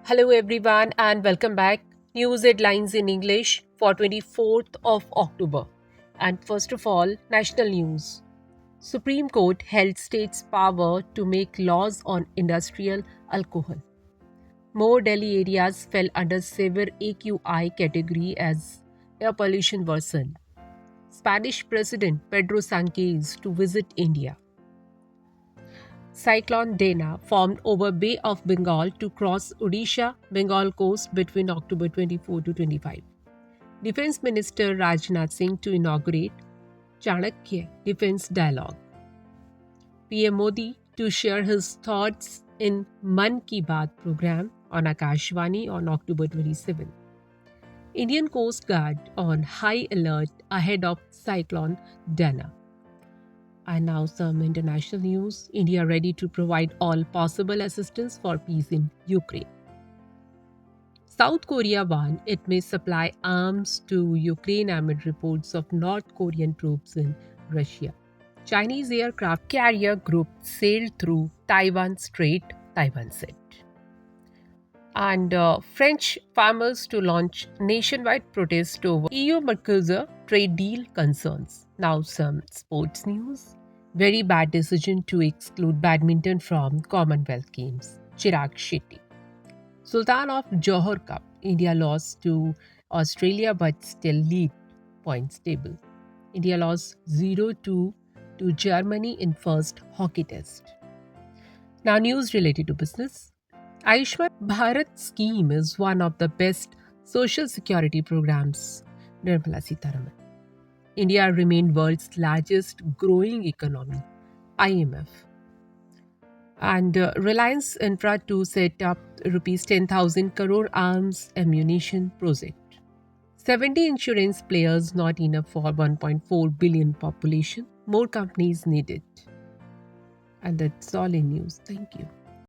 Hello, everyone, and welcome back. News headlines in English for 24th of October. And first of all, national news. Supreme Court held states' power to make laws on industrial alcohol. More Delhi areas fell under severe AQI category as air pollution worsened. Spanish President Pedro Sanchez to visit India. Cyclone Dana formed over Bay of Bengal to cross Odisha Bengal coast between October 24 to 25. Defense Minister Rajnath Singh to inaugurate Chanakya Defense Dialogue. PM Modi to share his thoughts in Man Ki Baat program on Akashvani on October 27. Indian Coast Guard on high alert ahead of Cyclone Dana. And now some international news. India ready to provide all possible assistance for peace in Ukraine. South Korea warned it may supply arms to Ukraine amid reports of North Korean troops in Russia. Chinese aircraft carrier group sailed through Taiwan Strait, Taiwan said. And French farmers to launch nationwide protest over EU-Mercosur trade deal concerns. Now some sports news. Very bad decision to exclude badminton from Commonwealth Games. Chirag Shetty. Sultan of Johor Cup. India lost to Australia but still lead points table. India lost 0-2 to Germany in first hockey test. Now news related to business. Ayushman Bharat scheme is one of the best social security programs. Nirmala Sitharaman. India remained world's largest growing economy. IMF. And Reliance Infra to set up rupees 10,000 crore arms ammunition project. 70 insurance players not enough for 1.4 billion population. More companies needed. And that's all in news. Thank you.